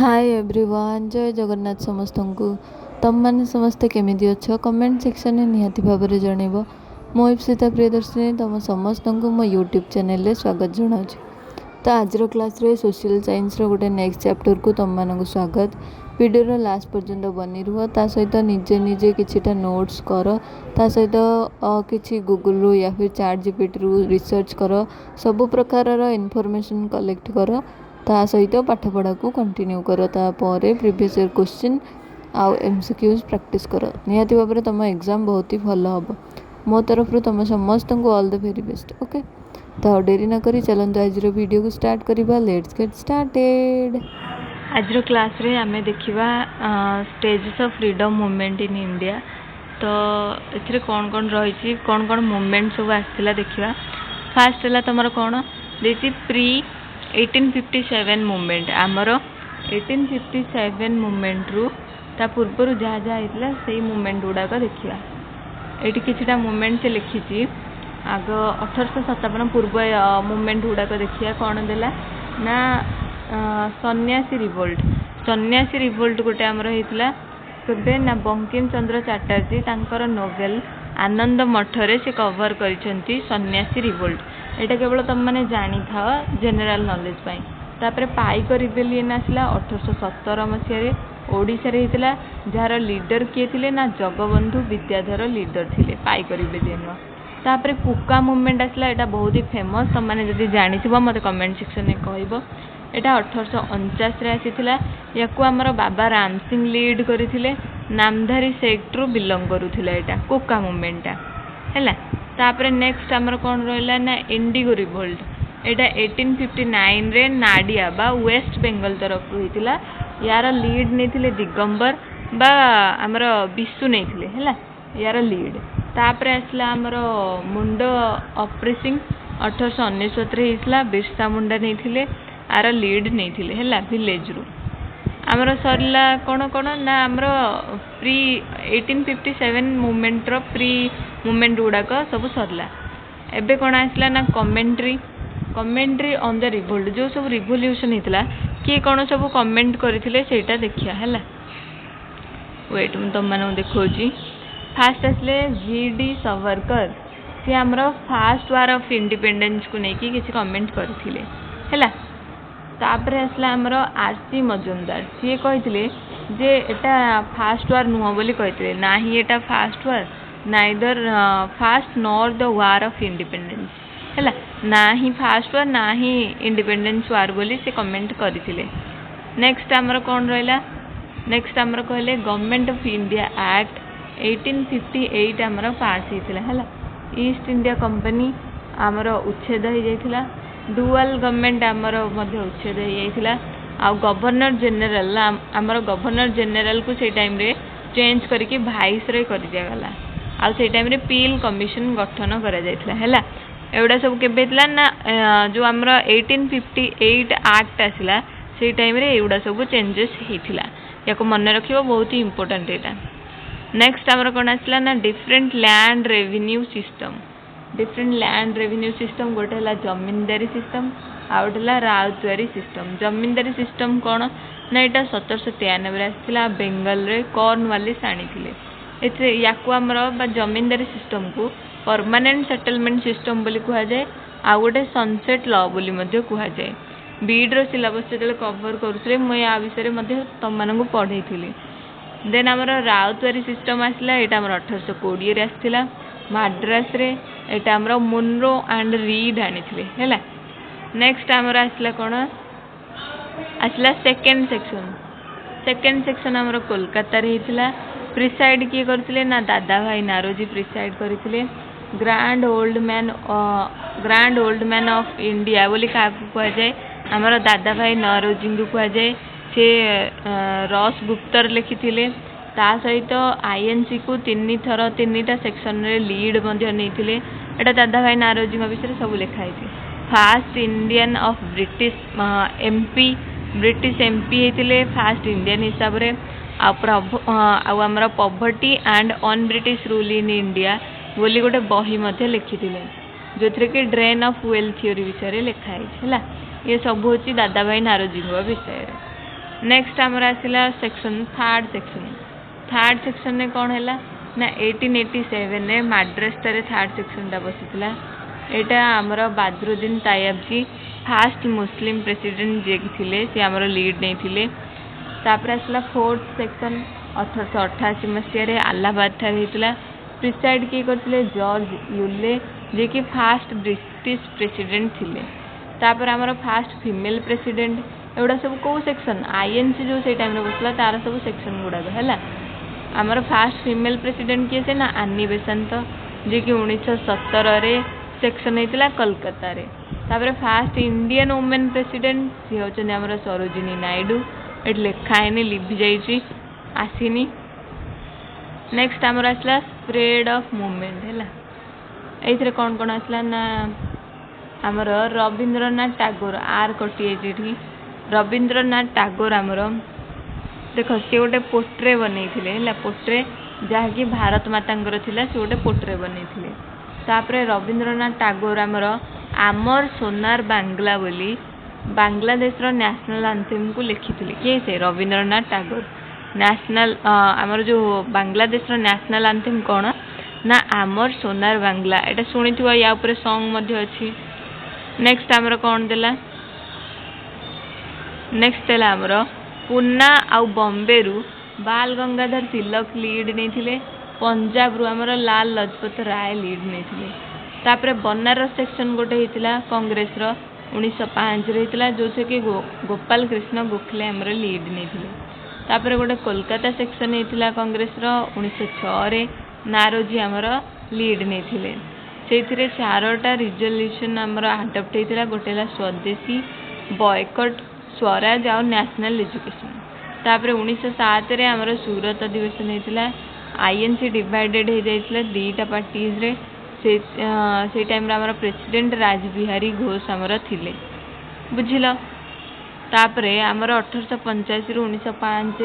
Hi everyone, जय जगन्नाथ समस्त को। तुम मैंने समस्ते केमिति अच्छ कमेंट सेक्शन में निहाती भाव में जनइब। मो इप्सिता प्रियदर्शिनी तुम समस्त को मो यूट्यूब चैनल रे स्वागत जनाऊँ। तो आज क्लास रे सोशल साइंस रो गोटे नेक्स्ट चैप्टर को तुम मानक स्वागत। वीडियो लास्ट पर्यंत बनी रुह, ता सहित निजे निजे किछिटा नोट्स कर, ता सहित किछि गूगल रू या फिर चैट जीपीटी रू रिसर्च कर, सब प्रकार इनफॉरमेशन कलेक्ट कर, ता सहित पाठपढ़ा को कंटिन्यू कर। तापर प्रीवियस ईयर क्वेश्चन आउ एमसीक्यूज प्रैक्टिस कर। निहाती भाव में तुम एग्जाम बहुत ही भल हम। मो तरफ तुम समस्त को all the very best. Okay, तो डेरी न करी चलते आज वीडियो को स्टार्ट करवा। Let's get started. आज क्लास रे आमे देखिबा stages of freedom movement in India. तो एथरे कौन कौन रही, कौन कौन मूवमेंट सब आसला देखिबा। फास्ट है तुम कौन देती प्री 1857 मूवमेंट। आमर 1857 मूवमेंट रू ता पूर्वर जहाँ जहाँ होता से मूवमेंट गुड़ाक देखा। ये किछिटा मूवमेंट से लिखी। आग 1857 पूर्व मूवमेंट गुड़ाक देखिए कौन देला ना सन्यासी रिवोल्ट। सन्यासी रिवोल्ट गोटे आमर होता केबे ना बंकिम चंद्र चैटर्जी तांकर नोवेल आनंद मठरे से कवर करिसेंती सन्यासी रिवोल्ट। एटा केवल तुम मैंने जानी था जनरल नॉलेज पाई। तापर पाइक रिबेलियन आसला 1817 मसीह ओडिशा रे हितला, जार लीडर किए थिले ना जगबंधु विद्याधर लीडर थिले पाइक रिबेलियन। तापर कुका मूवमेंट आसला, एटा बहुत ही फेमस। तुम मैंने जदि जानिथिबो मते कमेंट सेक्शन में कहइबो। एटा 1849 रे आसीथिला। याकू हमर बाबा राम सिंह लीड करिथिले। नामधारी सेक्ट रु बिलोंग करुथिला एटा कुका मूवमेंटा हैला। तापर नेक्स्ट आमर कौन रहा ना इंडिगो रिवोल्ट। एटा 1859 रे नाडिया बा वेस्ट बेंगल तरफ होइतिला। यार लीड नहीं दिगंबर बा आमर विशु नहीं हैला यार लीड। तापर आसला आमर मुंडो ऑपरेसिंग 1899 रे हिसला। बिरसा मुंडा नहीं आर लीड नहीं हैला विलेज रू। आमर सरला कौन कौन ना आमर प्री 1857 मूवमेंट रो प्री मूवमेंट गुड़ाक सब सरला। एबे कौन आसला ना commentary. Commentary on the revolt जो सब रिवोल्यूशन होता किए कौन सब कमेंट करथिले सेटा देखिया हैला। वेट मैं तुम मानू देखौची। फास्ट आसले जीडी सावरकर। सी आमर फास्ट वार ऑफ इंडिपेंडेंस को लेकिन किसी कमेंट करथिले हैला। तापर आसला आमर आरसी मजुमदार। सी कहते जे एटा फास्ट वार नुह बोली कहते ना ही एटा fast war neither fast nor the war of independence हैला। ना ही फास्ट वार ना ही इंडिपेंडेंस वार बोली से कमेंट करथिले। नेक्स्ट आमर कौन रहिला, नेक्स्ट आमर कहले गवर्नमेंट ऑफ इंडिया एक्ट 1858 आमर पास होइतिला हैला। ईस्ट इंडिया कंपनी आमर उच्छेद हो जाइतिला। डुअल गवर्नमेंट आमर मध्य उच्छेद हो जाइतिला। आ गवर्नर जनरल आमर गवर्नर जनरल को से टाइम रे चेंज करके भाइस रे कर दिया गला। आ से टाइम रे पील कमिशन गठन करा जाइतिला हैला। एवडा सब केबे हितला ना जो आमर 1858 एक्ट आसिला से टाइम रे एवडा सब चेंजेस हितिला। याको मन रखिबो बहुत ही इंपोर्टेंट एटा। नेक्स्ट आमर कोन आसिला ना different land revenue system. Different land revenue system गोटे है जमींदारी सिस्टम आ गोटे राउतवारी सिस्टम। जमींदारी सिस्टम कौन ना यहाँ 1793 आसाला बेंगल रे कॉर्नवालिस आनी। या जमींदारी सिस्टम को परमानेंट सेटलमेंट सिस्टम बोली कह जाए। आ गोटे सनसेट लॉ बोली मध्य कह जाए। बीड्र सिलेबस जो कवर करुले मुझे या विषय तुम मानू पढ़े। देन आमर राउतवारी सिस्टम आसला। यहाँ आम 1820 आसाला माड्रास रे। एटा आमर मुनरो एंड रीड आनी हैला। नेक्स्ट आमर आसला कौन आसला सेकेंड सेक्शन। सेकेंड सेक्शन आमर कोलकाता रे हितला। प्रिसाइड किए करथिले ना दादा भाई नारोजी प्रिसाइड करथिले। Grand old man of India बोली क्या कह जाए आमर दादा भाई नारोजी को कह जाए। से रस गुप्तर लिखिथिले। ता सहित आईएनसी को तीनटा सेक्शन रे लीड नहीं। एटा दादा भाई नारोजी विषय सब लिखाई। Fast Indian of British MP British MP होते फास्ट इंडियन हिसाब से। आमर poverty and on British rule in India बोली गोटे बही लिखी जो थे कि ड्रेन ऑफ वेल्थ थ्योरी विषय लिखाई है। ये सब हूँ दादा भाई नारोजी विषय। नेक्स्ट आमर आसला सेक्शन थर्ड सेक्शन ने कौन है ना 1887 रे माड्रास थर्ड सेक्शन टा बसीला। एटा आमर Badruddin Tyabji first Muslim president जे थिले से आमर लीड नहीं थिले। तापर आसला फोर्थ सेक्शन 1888 मसीह आलाहाबाद ठार होता। प्रिसाइड किए करते जॉर्ज यूले जे कि फास्ट ब्रिटिश प्रेसिडेंट थिले। तापर आमर फास्ट फीमेल प्रेसिडेंट एगुड़ा सब कौ सेक्शन आईएनसी जो से टाइम बसला तार सब सेक्शन गुड़ाक है। आमर फास्ट फीमेल प्रेसिडेंट किए से ना आनी बेसांत जे कि 1917 सेक्शन होता कोलकाता रे। तापर फास्ट इंडियन वुमेन प्रेसिडेंट सी होचन आमर सरोजिनी नायडू। ये लिखाएनि लिभि जाइए आसीनी। नेक्स्ट आमर आसला स्प्रेड ऑफ मूवमेंट है। ये कौन कौन आसला ना आमर रवींद्रनाथ टैगोर आर कटी रवींद्रनाथ टैगोर आमर देख सी गोटे पोर्ट्रे बनई पोर्ट्रे जहाँकि भारत माता थिला से गोटे पोर्ट्रे बनई। तापर रवींद्रनाथ टैगोर आमर आमर सोनार बांग्ला बोली बांग्लादेश नेशनल एंथेम को लिखी किए से रवींद्रनाथ टैगोर। नेशनल आमर जो बांग्लादेश नेशनल एंथेम कौन ना आमर सोनार बांग्ला एटा शुणी या ऊपर सॉन्ग अच्छी। नेक्स्ट आमर कौन देला नेक्स्ट देला आमर पूना आउ बॉम्बे रु बाल गंगाधर तिलक लीड नहीं थिले। पंजाब रु आमर लाल लजपत राय लीड नहीं थिले। तापर बनारस सेक्शन गोटे होता कांग्रेस 1905 होता जो थे कि गोपाल कृष्ण गोखले आमर लीड नहीं थिले। तापर गोटे कोलकाता सेक्शन होता कांग्रेस 1906 नारोजी आमर लीड नहीं थिले। से चारोटा रिजोल्यूशन आमर आडप्ट होता गोटे स्वदेशी बॉयकट स्वराज आउ नेशनल एजुकेशन। तापर 1907 रे आमर सूरत अधिवेशन होता आईएनसी डिवाइडेड हो जाइए दीटा पार्टीज रे। से टाइम आमर प्रेसिडेंट राजबिहारी घोष आमर थिले बुझिल। तापर आमर 1885 रु 1905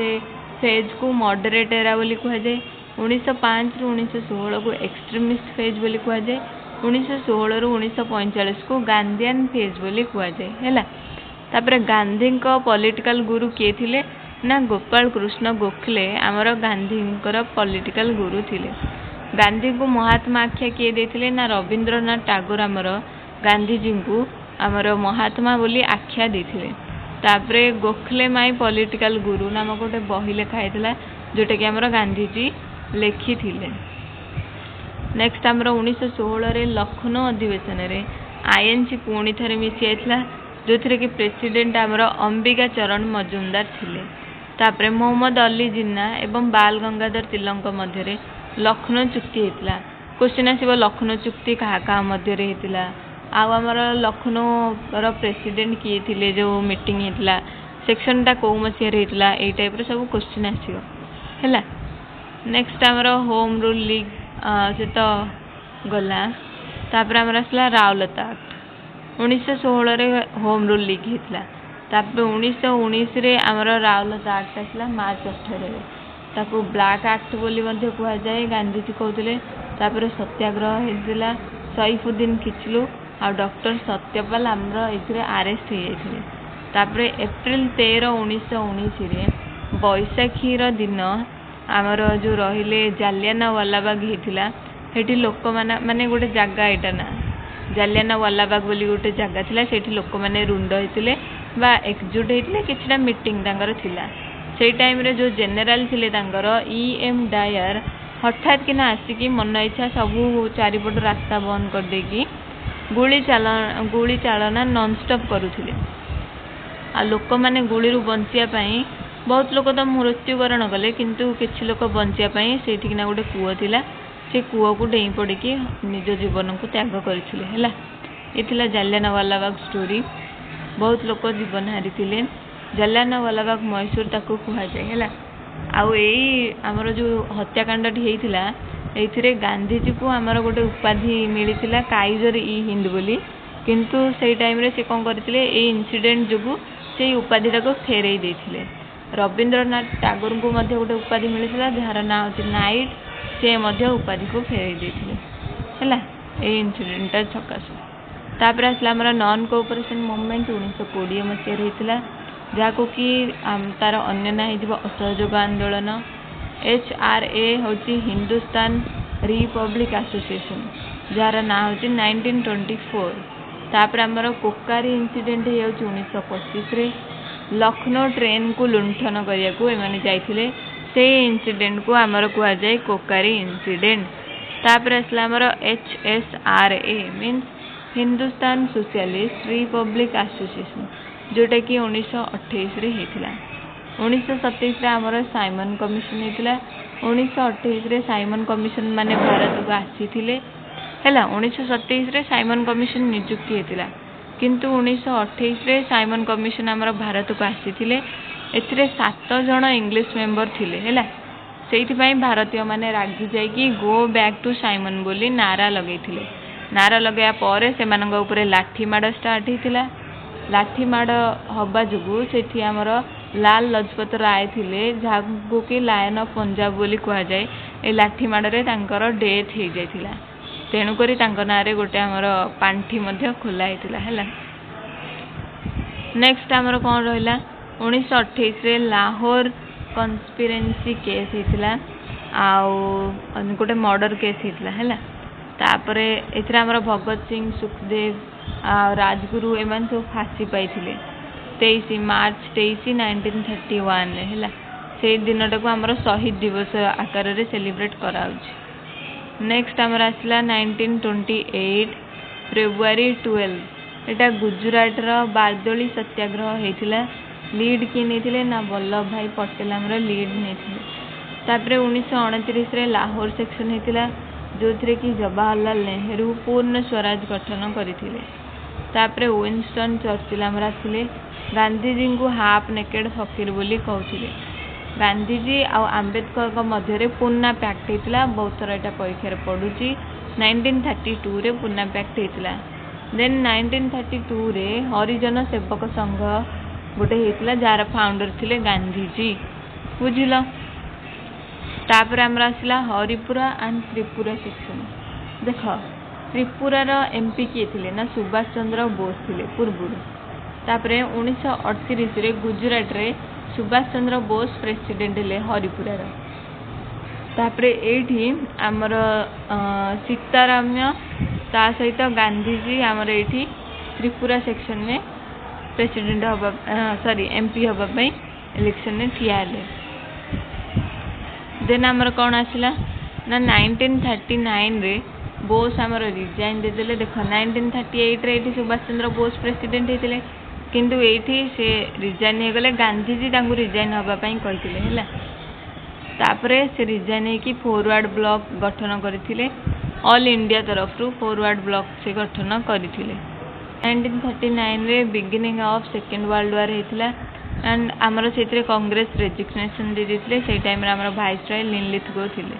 फेज को मॉडरेट एरा बोली कह जाए। 1905 रु 1916 को एक्सट्रीमिस्ट फेज बोली कह जाए। 1916 रु 1945 को गांधीयन फेज बोली कह जाए है। तापर गांधी को पॉलिटिकल गुरु किए थिले ना गोपाल कृष्ण गोखले आमर गांधी पॉलिटिकल गुरु थिले। गांधी को महात्मा आख्या किए देथिले ना रवींद्रनाथ टैगोर आमर गांधी जी को आमर महात्मा बोली आख्या देथिले। तापर गोखले माई पॉलिटिकल गुरु नाम गोटे बही लिखाई जोटा कि आमर गांधी जी लिखी थिले। नेक्स्ट आमर 1916 रे लखनऊ अधिवेशन रे आईएनसी पुणी थे मिसी आइथिला जो थे कि प्रेसिडेंट आमर अंबिका चरण मजुमदार थिले। तापर मोहम्मद अली जिन्ना एवं बाल गंगाधर तिलक मध्य लखनऊ चुक्ति होता। क्वेश्चन आसो लखनऊ चुक्ति क्या क्या मध्य होता आमर लखनऊ प्रेसिडेंट किए थिले जो मीटिंग होता सेक्शन टा कौ मसीह होता यही टाइप सब क्वेश्चन आसो है। नेक्स्ट आमर होम रूल लीग से तो गला। तापर आमर आसला रावलता एक्ट 1916 रे होम रूल लीग होता। तापर 1919 रे आमर रावलता एक्ट आसला मार्च 18 ताको ब्लैक एक्ट बोली कह जाए गांधीजी कहते। तापर सत्याग्रह होता सईफुद्दीन किचलू आ डॉक्टर सत्यपाल आमर ये आरेस्ट हो जाते। तापर एप्रिल 13 1919 रे बैशाखी दिन आमर जो रहिले जालियानवालाबाग होता सेठी लोक माने गोटे जगह यहाँ ना जालियानवालाबाग बोली गोटे जगह थिला सेठी लोक माने रुंड होते बा एकजुट होते किछटा मीटिंग तांकर थिला। से टाइम रे जो जेनेराल थिले तांकर EM डायर हठात कि आसिकी मन इच्छा सबू चारिपट रास्ता बंद कर देकी गुली चालना नॉनस्टॉप करुथिले। आ लोक माने गुली रु बंचिया पई बहुत लोक तो मृत्युवरण कले किंतु किछि लोक बंचिया पई सेठिकना गोटे कूଅ थिला से कूଅ को डेई पड़िकी निज जीवन को त्याग करथिले हैला। एथिला जालियानवालाबाग स्टोरी बहुत लोक जीवन हारिथिले। जालियानवालाबाग मैसूर ताको कह जाए है। आउ यही आमर जो हत्याकांड होता ये गांधीजी को आमर गोटे उपाधि मिलता काइजर ई हिंद बोली किंतु से टाइम रे से कौन करते इनसीडेंट जो से उपाधिटा को फेरई देथिले। रवींद्रनाथ टैगोर को गोटे उपाधि मिलता जार ना होती नाइट से उपाधि को फेरई देथिले है ये इनसीडेंट सकाशे। तापर आसला आमर नॉन कोऑपरेशन मूवमेंट 1920 मसीह होता जहाँ कि तार अन्य ना हो असहयोग आंदोलन। HRA हूँ हिंदुस्तान रिपब्लिक एसोसिएशन जार ना हूँ 1924। तापर आमर कोकारी इंसिडेंट हो 1925। लखनऊ ट्रेन को लुंठन करने को जाइए से इंसिडेंट को आमर कह जाए कोकारी इंसिडेंट। तापर आसला आमर HSRA means Hindustan socialist Republic association जोटा कि 1928 रे होता। 1927 रे आमर साइमन कमिशन होता। 1928 रे साइमन कमिशन माने भारत को आसीथिले हैला। 1927 रे साइमन कमिशन नियुक्ति होता किंतु 1928 रे साइमन कमिशन आमर भारत को आसीथिले। एथिरे 7 जण इंग्लिश मेंबर थिले हैला। सेइथिपाई भारतीय माने रागी जाइकी गो बैक टू साइमन बोली नारा लगेइथिले। नारा लगाया पर सेमानंग उपरे लाठी माड़ स्टार्ट होता। लाठी माड़ हवा जोगु सेठी आमर लाल लजपत राय थिले जहाँ कि लायन ऑफ पंजाब बोली कह जाए। ए लाठी माड़ रे तांकर डेथ हो जाइथिला तेणुकरी तांको नारे गोटे आमर पांठी मध्य खोला होता हैला। नेक्स्ट आमर कौन रहिला 1928 रे लाहौर कन्स्पिरेसी केस होता आउ गोटे मर्डर केस होता हैला। तापर एथरा आमर भगत सिंह सुखदेव राजगुरु एमान सब फांसी पाई 23 मार्च 23 1931 हैला। से दिनटा को आमर शहीद दिवस आकार रे सेलिब्रेट कराउछ। नेक्स्ट आमर आसला 1928 फेब्रुआरी 12 एटा गुजरात रो बारदोली सत्याग्रह होता। लीड किए नहीं ना वल्लभ भाई पटेल आमर लीड नहीं। तापर 1929 रे लाहौर सेक्शन होता जो थे कि जवाहरलाल नेहरू पूर्ण स्वराज गठन करथिले। तापर विंस्टन चर्चिल आमर आसिले गांधीजी को हाफ नेकेड फकीर बोली कहते। गांधीजी आ आंबेडकर का मध्य पूना पैक्ट होता। बहुत थर यहाँ परीक्षार पड़ुची 1932 रे पूना पैक्ट होता। देन 1932 रे हरिजन सेवक संघ गोटे होता जार फाउंडर थिले गांधीजी बुझिल। तापर आमर आसला हरिपुरा एंड त्रिपुरा सेक्शन। देख त्रिपुरार MP किए थे ना सुभाष चंद्र बोस थे पूर्व। तापर 1938 रे गुजरात रे सुभाष चंद्र बोस प्रेसिडेंट ले हरिपुरार। तापर एठी आमर सीताराम्य ता सहित गांधीजी आमर एठी त्रिपुरा सेक्शन में प्रेसिडेंट हवा MP हवा इलेक्शन में ठिया हेले। देन आमर कौन आसला ना 1939 रे बोस आमर रिजाइन देदेले। देख 1938 रे एठी सुभाष चंद्र बोस प्रेसिडेंट होते किंतु एठी से रिजाइन हो गले गांधीजी तांको रिजाइन हवा पई कहिथिले हैला। तापरे से रिजाइन हो कि फॉरवर्ड ब्लॉक गठन करथिले। ऑल इंडिया तरफ रु फॉरवर्ड ब्लॉक से गठन करथिले। 1939 रे beginning of second world war होता एंड आमर से कांग्रेस रेजिग्नेशन दे देथिले। से टाइम रे आमर वाइसरॉय लिनलिथगो थिले।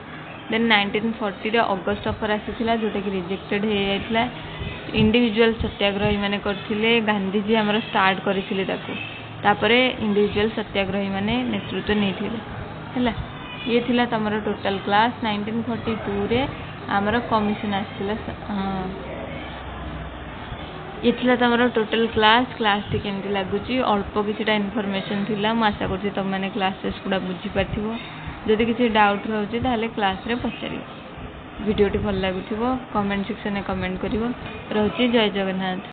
देन 1940 रे अगस्त ऑफर आसीथिला जोटा कि रिजेक्टेड हो जाइथिला। इंडिविजुअल सत्याग्रही माने करथिले गांधीजी आमर स्टार्ट करथिले ताको। तापरे इंडिविजुअल सत्याग्रही माने नेतृत्व नेथिले हैला। ये थिला तमरो टोटल क्लास 1942 रे आमर कमिशन आसीथिला। ये थिला तमरो टोटल क्लास टी केमती लागुची अल्प किछटा इन्फॉर्मेशन थिला। मु आशा करछि तुम माने क्लासेस गुडा बुझी पाथिबो। जदि किछि डाउट रहउची ताले क्लास रे पचारियो। वीडियोटी भल लागुथिबो कमेंट सेक्शन में कमेंट करिवो। रहउची जय जगन्नाथ।